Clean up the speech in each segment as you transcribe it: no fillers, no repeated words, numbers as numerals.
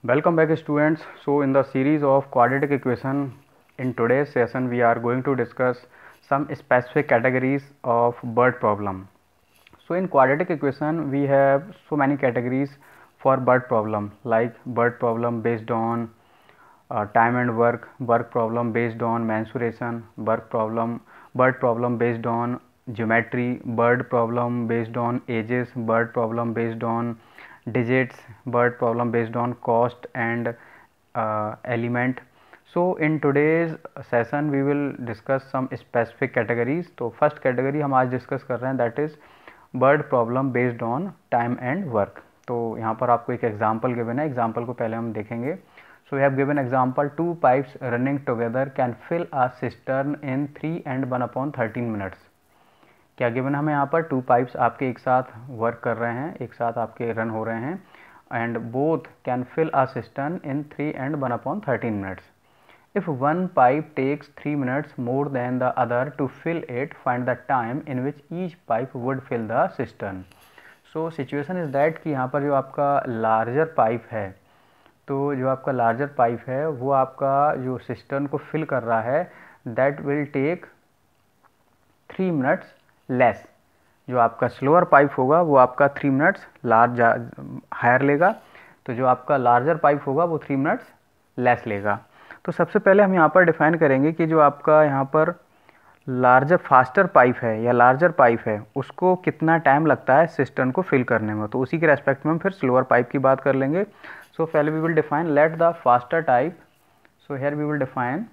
Welcome back students. So in the series of quadratic equation, in today's session we are going to discuss some specific categories of bird problem. So in quadratic equation we have so many categories for bird problem, like bird problem based on time and work problem based on mensuration, bird problem based on geometry, bird problem based on ages, bird problem based on digits, bird problem based on cost and element. So in today's session we will discuss some specific categories. तो first category हम आज discuss कर रहे हैं, that is bird problem based on time and work. तो यहाँ पर आपको एक एग्जांपल गिवन है, एग्जांपल को पहले हम देखेंगे. So we have given example, two pipes running together can fill a cistern in 3 and 1/13 minutes. क्या गिवन हमें यहाँ पर टू पाइप्स आपके एक साथ वर्क कर रहे हैं, एक साथ आपके रन हो रहे हैं, and both can fill a cistern in 3 and 1/13 minutes. If one pipe takes 3 minutes more than the other to fill it, find the time in which each pipe would fill the cistern. So situation is that कि यहाँ पर जो आपका larger pipe है, तो जो आपका larger pipe है वो आपका जो सिस्टर्न को फिल कर रहा है, that will take 3 minutes less. जो आपका स्लोअर पाइप होगा वो आपका 3 मिनट्स लार्ज हायर लेगा, तो जो आपका लार्जर पाइप होगा वो 3 मिनट्स लेस लेगा. तो सबसे पहले हम यहाँ पर डिफाइन करेंगे कि जो आपका यहाँ पर लार्जर फास्टर पाइप है या लार्जर पाइप है उसको कितना टाइम लगता है सिस्टर्न को फिल करने में. तो उसी के रेस्पेक्ट में हम फिर स्लोअर पाइप की बात कर लेंगे. So पहले we will define let the faster type. So here we will define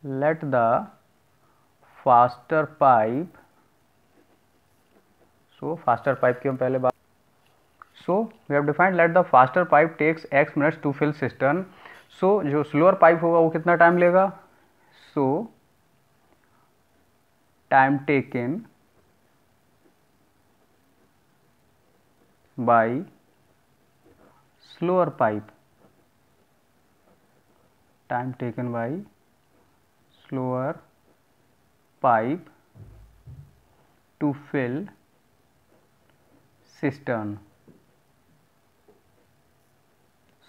let the faster pipe. So faster pipe की हम पहले बात. So we have defined let the faster pipe takes x minutes to fill cistern. So जो slower pipe होगा वो कितना time लेगा. So time taken by slower pipe, time taken by slower pipe to fill cistern.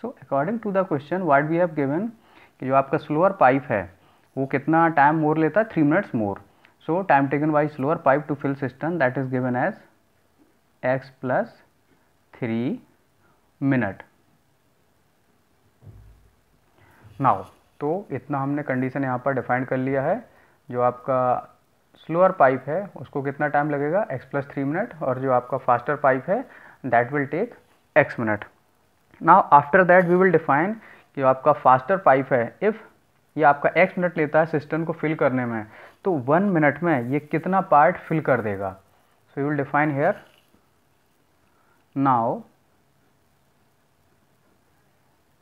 So according to the question what we have given कि जो आपका slower pipe है वो कितना टाइम मोर लेता है, 3 minutes more. So time taken by slower pipe to fill cistern that is given as x + 3 minute. Now तो इतना हमने कंडीशन यहाँ पर डिफाइन कर लिया है. जो आपका स्लोअर पाइप है उसको कितना टाइम लगेगा, x + 3 मिनट, और जो आपका फास्टर पाइप है that will take x minute. Now after that we will define कि जो आपका फास्टर पाइप है, इफ़ ये आपका x मिनट लेता है सिस्टर्न को फिल करने में, तो 1 मिनट में ये कितना पार्ट फिल कर देगा. So you will define here. Now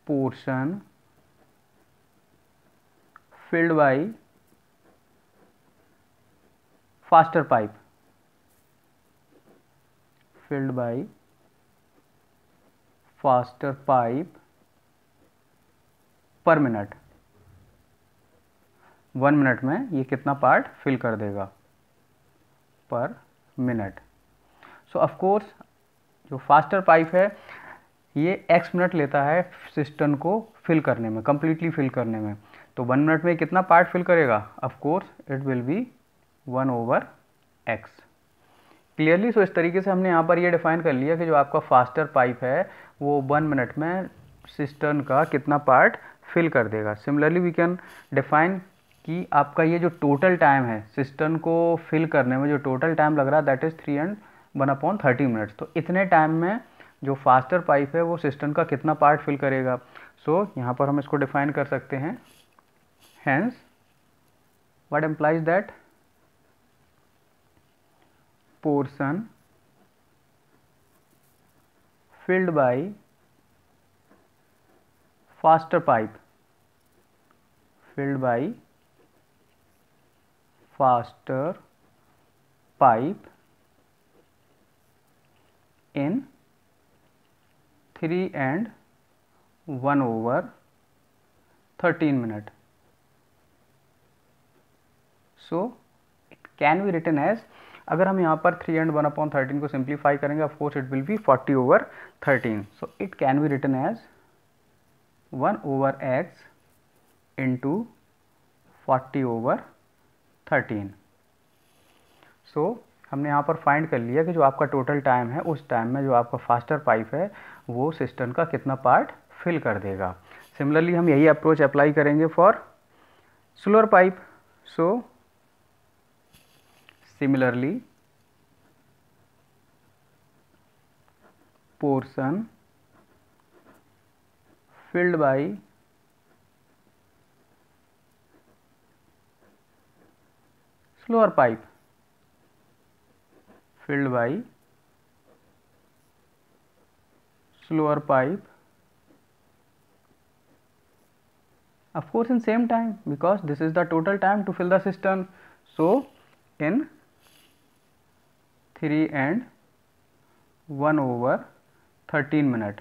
portion filled by faster pipe, filled by faster pipe per minute. 1 minute में ये कितना पार्ट फिल कर देगा पर मिनट. सो ऑफ कोर्स जो फास्टर पाइप है ये x मिनट लेता है सिस्टर्न को फिल करने में, कम्प्लीटली फिल करने में, तो 1 मिनट में कितना पार्ट फिल करेगा, of course it will be 1/x. Clearly. So इस तरीके से हमने यहाँ पर ये डिफाइन कर लिया कि जो आपका फास्टर पाइप है वो 1 मिनट में सिस्टर्न का कितना पार्ट फिल कर देगा. सिमिलरली वी कैन डिफाइन कि आपका ये जो टोटल टाइम है सिस्टर्न को फिल करने में, जो टोटल टाइम लग रहा है दैट इज़ 3 and 1/13 मिनट्स. तो इतने टाइम में जो फास्टर पाइप है वो सिस्टर्न का कितना पार्ट फिल करेगा. सो यहाँ पर हम इसको डिफाइन कर सकते हैं. Hence what implies that portion filled by faster pipe, filled by faster pipe in 3 and 1/13 minute. So it can be written as, अगर हम यहाँ पर 3 and 1/13 को सिंप्लीफाई करेंगे, of course it will be 40/13. So it can be written as 1/x into 40/13। So हमने यहाँ पर find कर लिया कि जो आपका टोटल टाइम है उस टाइम में जो आपका फास्टर पाइप है वो सिस्टम का कितना पार्ट फिल कर देगा। सिमिलरली हम यही अप्रोच अप्लाई करेंगे for slower pipe. So similarly portion filled by slower pipe filled by slower pipe, of course in same time because this is the total time to fill the cistern. So in 3 and 1/13 minute.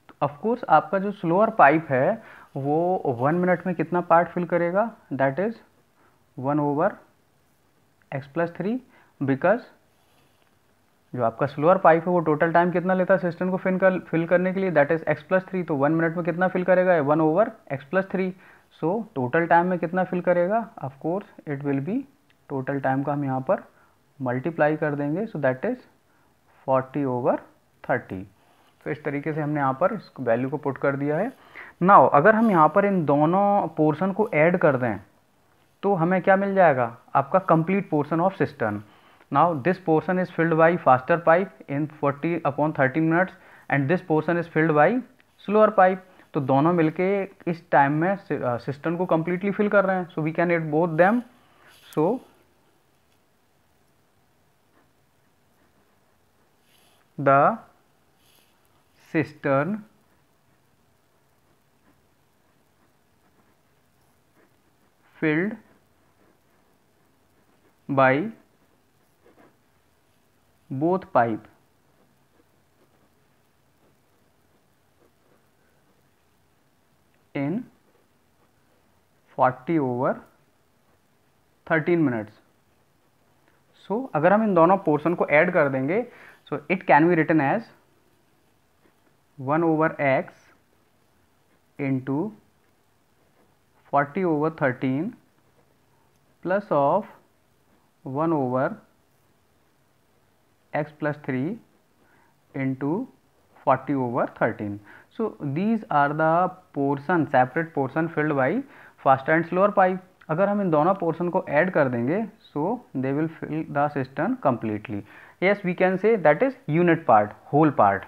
तो of course आपका जो slower pipe है वो 1 minute में कितना part fill करेगा, that is 1/x+3 because जो आपका स्लोअर पाइप है वो टोटल टाइम कितना लेता है सिस्टम को फिल करने के लिए, दैट इज x+3। तो 1 मिनट में कितना फिल करेगा, 1/x+3। सो टोटल टाइम में कितना फिल करेगा, of course it will B, total time का हम यहाँ पर मल्टीप्लाई कर देंगे, सो दैट इज 40/30। तो इस तरीके से हमने यहाँ पर इस वैल्यू को पुट कर दिया है। नाउ अगर हम यहाँ पर इन दोनों पोर्शन को ऐड कर दें तो हमें क्या मिल जाएगा, आपका complete portion of system. Now this portion is filled by faster pipe in 40/13 minutes and this portion is filled by slower pipe. तो दोनों मिलके इस टाइम में सिस्टम को कंप्लीटली फिल कर रहे हैं। So we can add both them. So the cistern filled by both pipe in 40/13 minutes. So अगर हम इन दोनों पोर्शन को ऐड कर देंगे, so it can be written as 1/x into 40/13 plus of 1/x+3 into 40/13. So these are the portion, separate portion filled by faster and slower pipe. अगर हम इन दोनों portion को ऐड कर देंगे so they will fill the cistern completely. Yes, we can say that is unit part, whole part.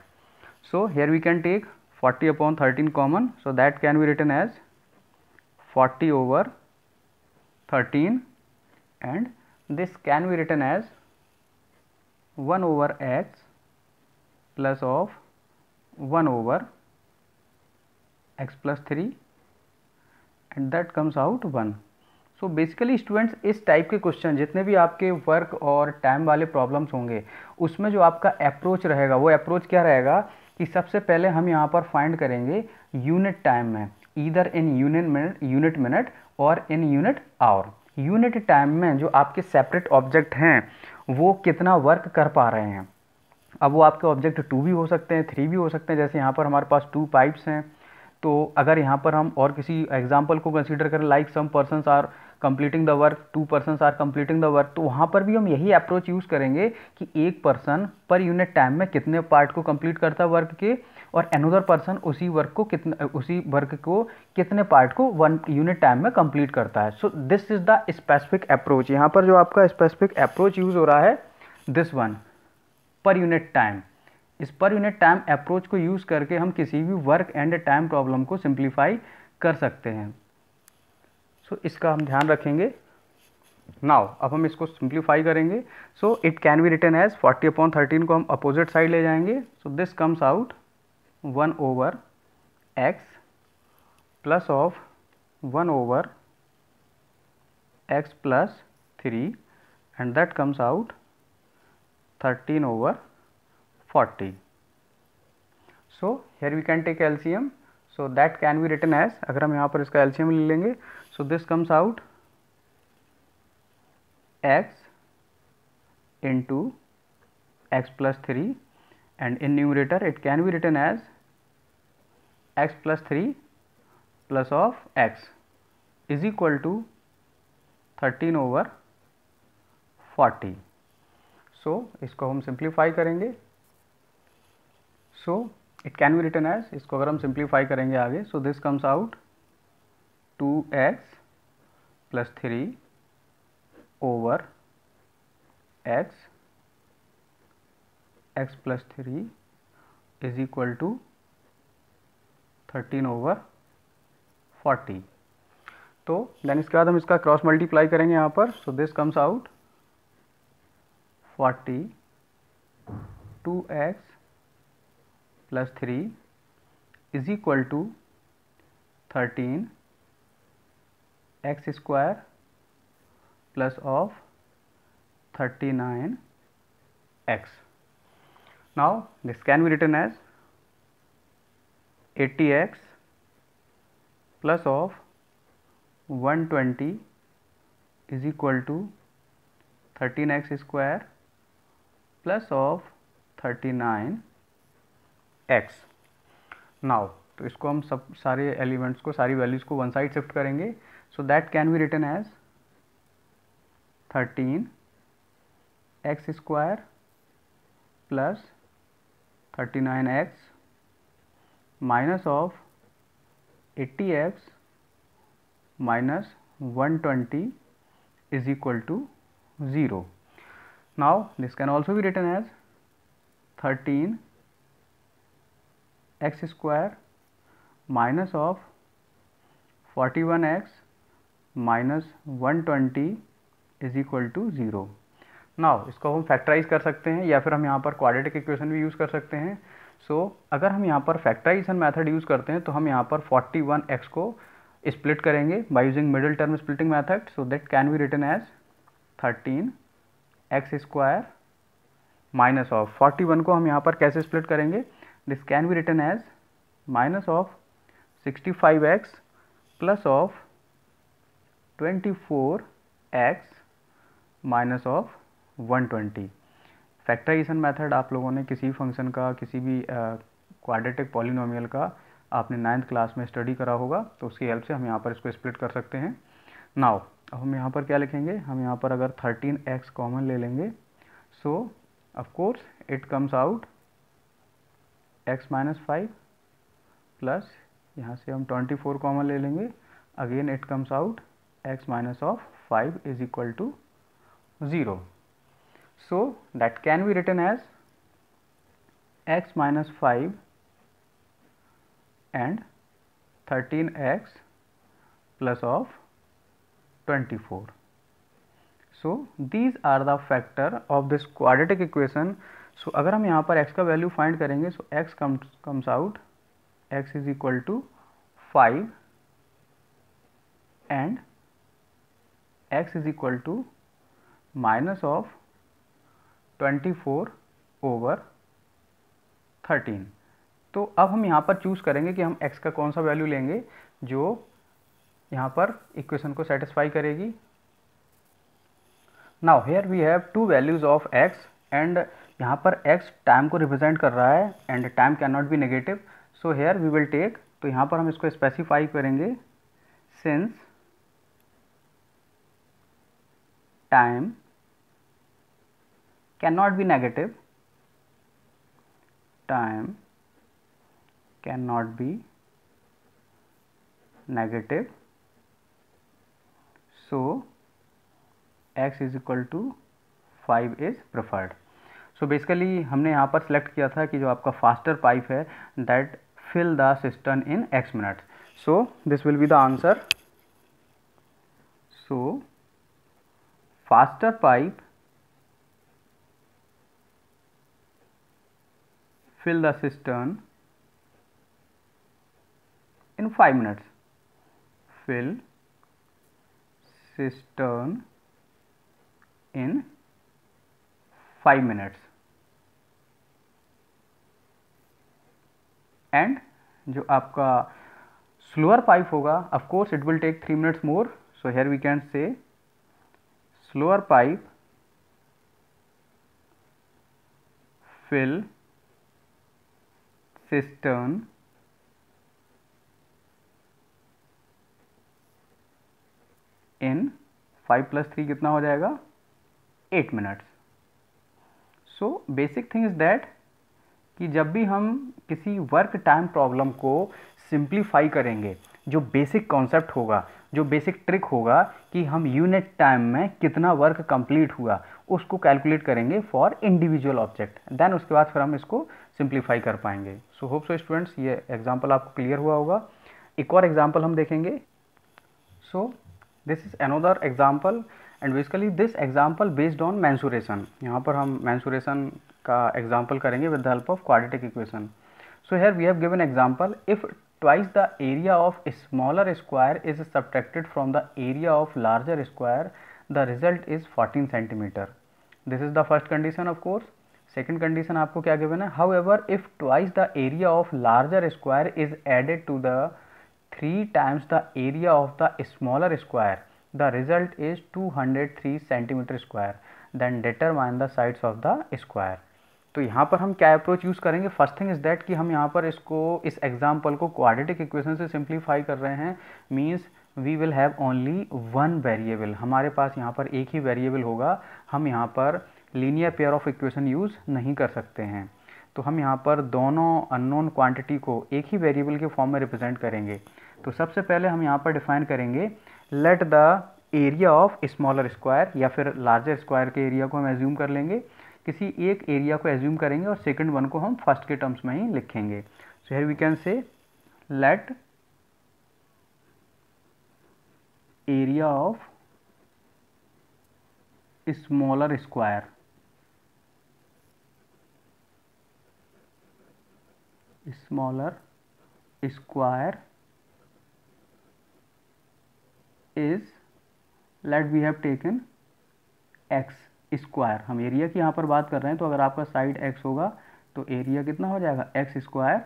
So here we can take 40/13 common, so that can be written as 40/13 and this can be written as 1/x plus of 1/x+3 and that comes out 1. So basically students इस type के question जितने भी आपके work और time वाले problems होंगे उसमें जो आपका अप्रोच रहेगा वो अप्रोच क्या रहेगा कि सबसे पहले हम यहाँ पर फाइंड करेंगे यूनिट टाइम में, ईदर इन यूनिट मिनट और in unit hour. Unit time में जो आपके सेपरेट ऑब्जेक्ट हैं वो कितना वर्क कर पा रहे हैं। अब वो आपके ऑब्जेक्ट 2 भी हो सकते हैं, 3 भी हो सकते हैं। जैसे यहाँ पर हमारे पास 2 पाइप्स हैं, तो अगर यहाँ पर हम और किसी एग्जाम्पल को कंसीडर करें like some persons are completing the work, 2 persons are completing the work, तो वहाँ पर भी हम यही अप्रोच यूज़ करेंगे कि एक पर्सन पर यूनिट टाइम में कितने पार्ट को कंप्लीट करता है वर्क के, और अनदर पर्सन उसी वर्क को कितने पार्ट को 1 यूनिट टाइम में कंप्लीट करता है। सो this is the specific approach. यहाँ पर जो आपका स्पेसिफिक अप्रोच यूज़ हो रहा है this one, per unit time. इस पर यूनिट टाइम अप्रोच को यूज़ करके हम किसी भी वर्क एंड टाइम प्रॉब्लम को सिंप्लीफाई कर सकते हैं। सो इसका हम ध्यान रखेंगे। नाउ अब हम इसको सिंप्लीफाई करेंगे। So it can be written as 40/13 को हम अपोजिट साइड ले जाएंगे। So this comes out 1/x plus of 1/x+3 and that comes out 13/40. So here we can take LCM. So that can be written as, अगर हम यहाँ पर इसका LCM ले लेंगे, so this comes out x into x+3 and in numerator it can be written as x plus 3 plus of x is equal to 13 over 40. So इसको हम simplify करेंगे. So it can be written as, इसको अगर हम simplify करेंगे आगे, so this comes out 2x plus 3 over x plus 3 is equal to 13 over 40. तो then इसके बाद हम इसका क्रॉस मल्टीप्लाई करेंगे यहाँ पर. सो this comes out 40 2x plus 3 is equal to 13 x square plus of 39 x. Now this can be written as 80x plus of 120 is equal to 13x square plus of 39 x. Now तो इसको हम सब सारे elements को, सारी values को one side shift करेंगे. So that can be written as 13x square plus 39x minus of 80x minus 120 is equal to 0. Now this can also be written as 13 x square minus of 41x minus 120 is equal to 0. Now इसको हम factorise कर सकते हैं या फिर हम यहाँ पर क्वाड्रेटिक इक्वेशन भी यूज़ कर सकते हैं. सो अगर हम यहाँ पर फैक्टराइजेशन मेथड यूज़ करते हैं तो हम यहाँ पर 41x को स्प्लिट करेंगे by using middle term splitting method. So that can be written as 13x square minus of 41 को हम यहाँ पर कैसे स्प्लिट करेंगे. This can be written as minus of 65x plus of 24x minus of 120. Factorisation method आप लोगों ने किसी फंक्शन का, किसी भी क्वाड्रेटिक पॉलिनोमियल का आपने 9th क्लास में स्टडी करा होगा, तो उसकी हेल्प से हम यहाँ पर इसको स्प्लिट कर सकते हैं. नाउ अब हम यहाँ पर क्या लिखेंगे, हम यहाँ पर अगर 13x कॉमन ले लेंगे, so of course it comes out x minus 5 plus यहाँ से हम 24 कॉमन ले लेंगे, again it comes out x minus of 5 is equal to 0. So that can be written as x minus 5 and 13x plus of 24. So these are the factor of this quadratic equation. So अगर हम यहाँ पर x का value find करेंगे, so x comes out x is equal to 5 and x is equal to minus of 24 over 13. तो अब हम यहाँ पर चूज़ करेंगे कि हम x का कौन सा वैल्यू लेंगे जो यहाँ पर इक्वेशन को सेटिस्फाई करेगी. Now here we have two values of x and यहाँ पर x टाइम को रिप्रेजेंट कर रहा है and time can not be negative. So here we will take, तो यहाँ पर हम इसको स्पेसिफाई करेंगे since time can not be negative, time cannot be negative, so x is equal to 5 is preferred. So basically हमने यहाँ पर select किया था कि जो आपका faster pipe है that fill the cistern in x minutes. So this will be the answer. So faster pipe fill the cistern in 5 minutes. Fill cistern in 5 minutes. And जो आपका slower pipe होगा, of course it will take 3 minutes more. So here we can say slower pipe fill cistern इन 5 + 3 कितना हो जाएगा 8 minutes. So basic thing is that कि जब भी हम किसी वर्क टाइम प्रॉब्लम को सिंप्लीफाई करेंगे, जो बेसिक कॉन्सेप्ट होगा, जो बेसिक ट्रिक होगा कि हम यूनिट टाइम में कितना वर्क कंप्लीट हुआ, उसको कैलकुलेट करेंगे फॉर इंडिविजुअल ऑब्जेक्ट, देन उसके बाद फिर हम इसको सिंप्लीफाई कर पाएंगे। सो होप सो स्टूडेंट्स ये एग्जांपल आपको क्लियर हुआ होगा। एक और एग्जांपल हम देखेंगे। So this is another example and basically this example based on mensuration. यहाँ पर हम मेंसुरेशन का एग्जांपल करेंगे with the help of quadratic equation. So here we have given example, if twice the area of a smaller square is subtracted from the area of larger square, the result is 14 centimeter. This is the first condition of course. Second condition आपको क्या given है, however if twice the area of larger square is added to the 3 times the area of the smaller square, the result is 203 centimeter square. Then determine the sides of the square. तो यहाँ पर हम क्या approach use करेंगे, first thing is that कि हम यहाँ पर इस एग्जाम्पल को क्वाड्रेटिक इक्वेशन से सिंप्लीफाई कर रहे हैं। Means we will have only one variable, हमारे पास यहाँ पर एक ही वेरिएबल होगा। हम यहाँ पर linear pair of equation use नहीं कर सकते हैं। तो हम यहाँ पर दोनों अननोन क्वांटिटी को एक ही वेरिएबल के फॉर्म में रिप्रेजेंट करेंगे। तो सबसे पहले हम यहाँ पर डिफाइन करेंगे, let the area of smaller square, या फिर लार्जर स्क्वायर के एरिया को हम एज्यूम कर लेंगे, किसी एक एरिया को एज्यूम करेंगे और सेकंड वन को हम फर्स्ट के टर्म्स में ही लिखेंगे। So here we can say let area of smaller square is, let we have taken x square. हम एरिया की यहाँ पर बात कर रहे हैं, तो अगर आपका साइड x होगा तो एरिया कितना हो जाएगा x स्क्वायर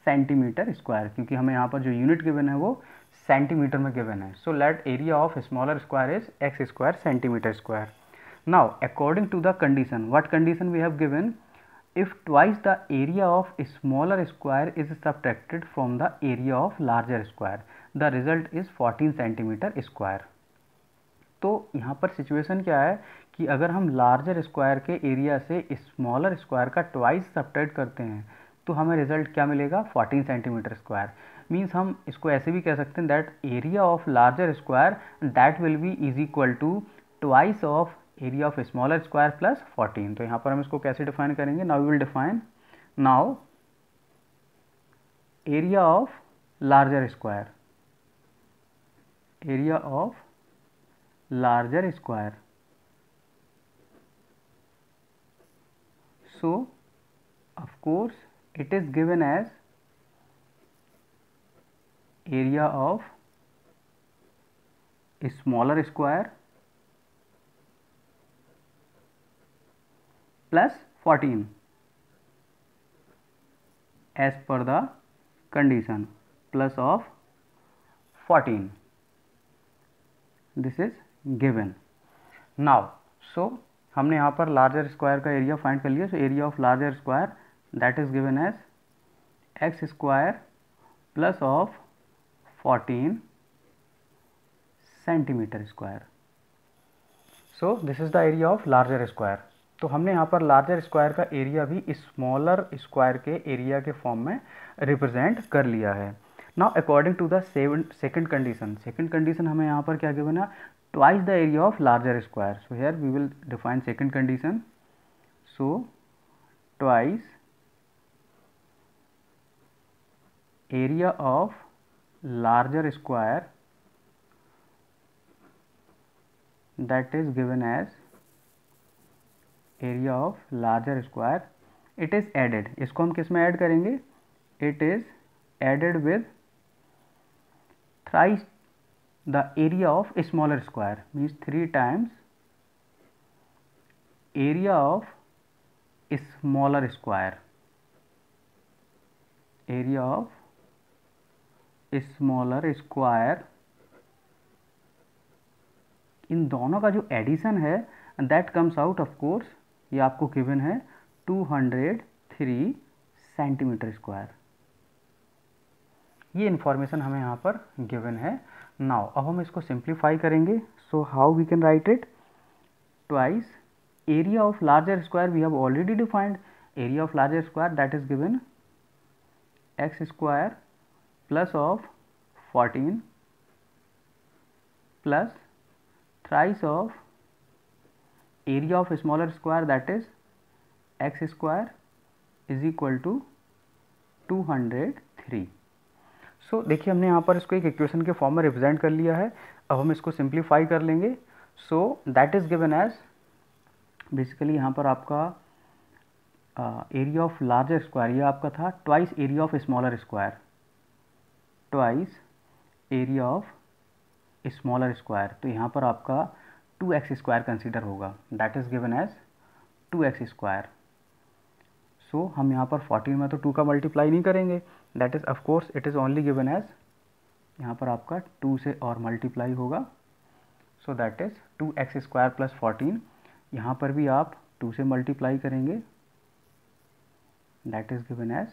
सेंटीमीटर स्क्वायर, क्योंकि हमें यहाँ पर जो यूनिट गिवन है वो सेंटीमीटर में गिवन है। So let area of smaller square is x square centimetre square. Now according to the condition, what condition we have given, if twice the area of smaller square is subtracted from the area of larger square, the result is 14 centimetre square. तो यहाँ पर situation क्या है कि अगर हम larger square के area से स्मॉलर स्क्वायर का ट्वाइस सब्ट्रैक्ट करते हैं तो हमें रिजल्ट क्या मिलेगा 14 सेंटीमीटर स्क्वायर। मीन्स हम इसको ऐसे भी कह सकते हैं that area of larger square that will be is equal to twice of area of smaller square plus 14। तो यहाँ पर हम इसको कैसे डिफाइन करेंगे, now we will define, now area of larger square, area of larger square, so of course it is given as area of a smaller square plus 14 as per the condition, plus of 14, this is given. Now so हमने यहाँ पर larger square का area find कर लिया। So area of larger square that is given as x square plus of 14 centimetre square. So this is the area of larger square. तो हमने यहाँ पर लार्जर स्क्वायर का एरिया भी स्मॉलर स्क्वायर के एरिया के फॉर्म में रिप्रेजेंट कर लिया है। Now according to the second condition हमें यहाँ पर क्या गिवन है, twice the area of larger square. So here we will define second condition. So twice area of larger square, that is given as area of larger square, it is added, इसको हम किस में add करेंगे, it is added with thrice the area of a smaller square, means 3 times area of a smaller square, area of a smaller square। इन दोनों का जो addition है that comes out of course, ये आपको गिवन है 203 centimetre square. ये information हमें यहाँ पर गिवन है। नाउ अब हम इसको सिंप्लीफाई करेंगे। So how we can write it? Twice area of larger square we have already defined, area of larger square that is given x square plus of 14 plus thrice of area of smaller square that is x square is equal to 203। सो देखिए हमने यहाँ पर इसको एक equation के form में represent कर लिया है। अब हम इसको सिंप्लीफाई कर लेंगे। So that is given as, basically यहाँ पर आपका एरिया ऑफ लार्जर स्क्वायर ये आपका था twice area of smaller square, twice area of smaller square. तो यहाँ पर आपका 2x स्क्वायर कंसीडर होगा, that is given as 2x square. So हम यहाँ पर 14 में तो 2 का मल्टीप्लाई नहीं करेंगे, that is of course it is only given as, यहाँ पर आपका 2 से और मल्टीप्लाई होगा। So that is 2x square plus 14। यहाँ पर भी आप 2 से मल्टीप्लाई करेंगे, that is given as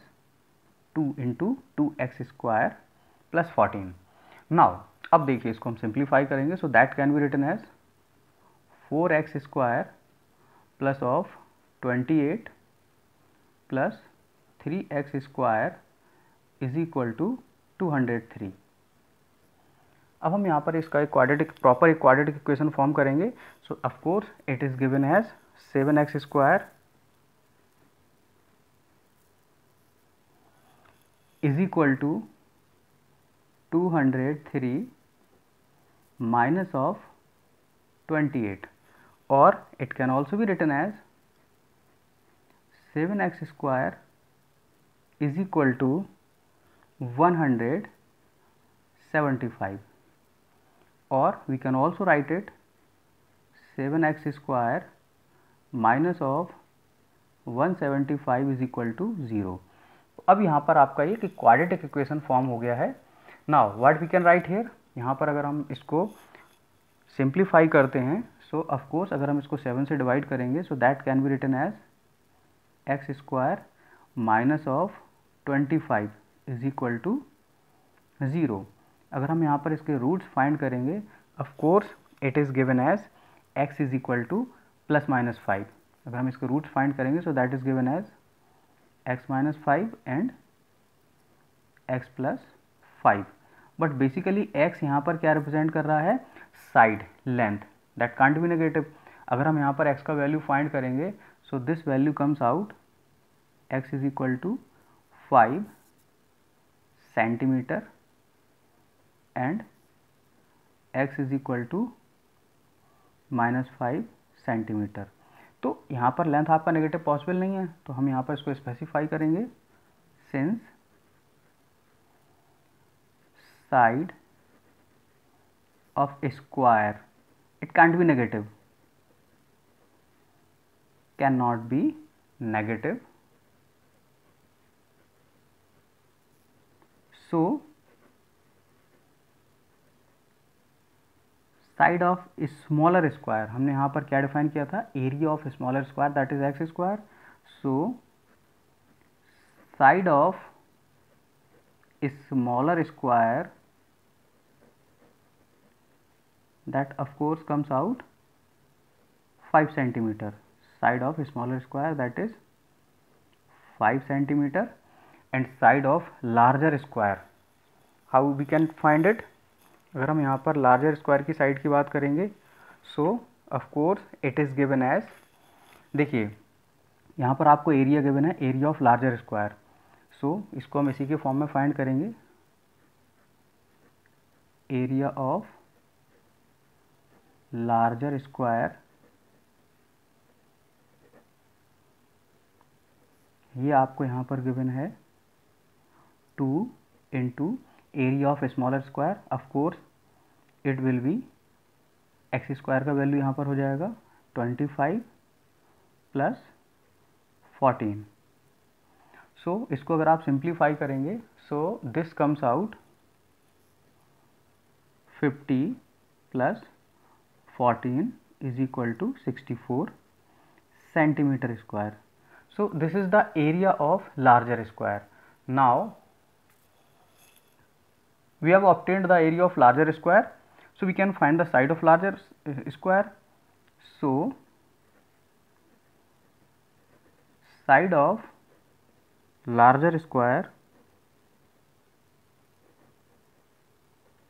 2 into 2x square plus 14। नाउ अब देखिए इसको हम सिंप्लीफाई करेंगे। So that can be written as 4x square plus of 28 plus 3x square is equal to 203। अब हम यहाँ पर इसका एक क्वाड्रेटिक प्रॉपर एक क्वाड्रेटिक इक्वेशन फॉर्म करेंगे। So of course it is given as 7x square is equal to 203 minus of 28, और it can also be written as 7x square is equal to 175, और we can also write it 7x square minus of 175 is equal to 0। अब यहाँ पर आपका ये quadratic equation form हो गया है। Now what we can write here, यहाँ पर अगर हम इसको सिंप्लीफाई करते हैं, सो ऑफ कोर्स अगर हम इसको 7 से डिवाइड करेंगे, so that can be written as x square minus of 25 is equal to 0। अगर हम यहाँ पर इसके रूट्स फाइंड करेंगे, of course it is given as x is equal to plus minus 5। अगर हम इसके रूट्स फाइंड करेंगे, so that is given as x minus 5 and x plus 5। But basically x यहाँ पर क्या रिप्रेजेंट कर रहा है? Side length, that can't be negative. अगर हम यहाँ पर x का वैल्यू फाइंड करेंगे, so this value comes out x is equal to 5 centimetre and x is equal to -5 centimetre. तो यहाँ पर लेंथ आपका नेगेटिव पॉसिबल नहीं है, तो हम यहाँ पर इसको स्पेसिफाई करेंगे, since side of square it can't be negative, can not be negative, so side of smaller square, हमने यहाँ पर क्या डिफाइन किया था? Area of smaller square that is x square. So side of smaller square that of course comes out 5 centimetre, side of smaller square that is 5 centimetre, and side of larger square, how we can find it? अगर हम यहाँ पर larger square की side की बात करेंगे, so of course it is given as, देखिए यहाँ पर आपको एरिया गिवन है, एरिया ऑफ लार्जर स्क्वायर। सो इसको हम इसी के फॉर्म में फाइंड करेंगे, एरिया ऑफ लार्जर स्क्वायर, ये आपको यहाँ पर गिवन है 2 into area of smaller square, of course it will B x square का वैल्यू यहाँ पर हो जाएगा 25 प्लस 14। सो इसको अगर आप सिंप्लीफाई करेंगे, so this comes out 50 plus 14 is equal to 64 centimetre square. So this is the area of larger square. Now we have obtained the area of larger square, so we can find the side of larger square. So side of larger square,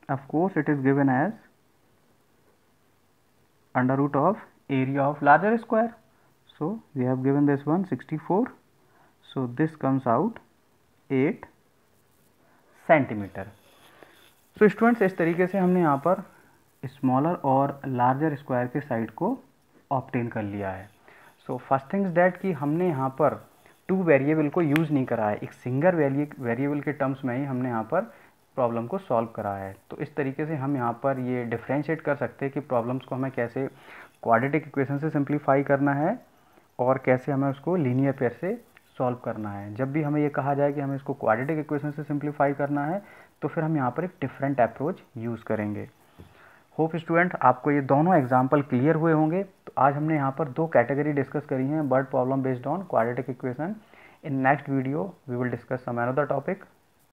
of course it is given as under root of area of larger square. So we have given this one 64, so this comes out 8 centimetre. So students इस तरीके से हमने यहाँ पर smaller और larger square के side को obtain कर लिया है. सो फर्स्ट थिंग्स दैट कि हमने यहाँ पर टू वेरिएबल को यूज़ नहीं करा है, एक सिंगल वेरिएबल के टर्म्स में ही हमने यहाँ पर प्रॉब्लम को सॉल्व करा है. तो इस तरीके से हम यहाँ पर ये डिफ्रेंशिएट कर सकते हैं कि प्रॉब्लम्स को हमें कैसे क्वाड्रेटिक इक्वेशन से सिंप्लीफाई करना है और कैसे हमें उसको लीनियर पेयर से सॉल्व करना है. जब भी हमें ये कहा जाए कि हमें इसको क्वाड्रेटिक इक्वेशन से सिंप्लीफाई करना है तो फिर हम यहाँ पर एक डिफरेंट अप्रोच यूज़ करेंगे. होप स्टूडेंट आपको ये दोनों एग्जाम्पल क्लियर हुए होंगे. तो आज हमने यहाँ पर दो कैटेगरी डिस्कस करी हैं, word problem based on quadratic equation. In next video we will discuss some another topic.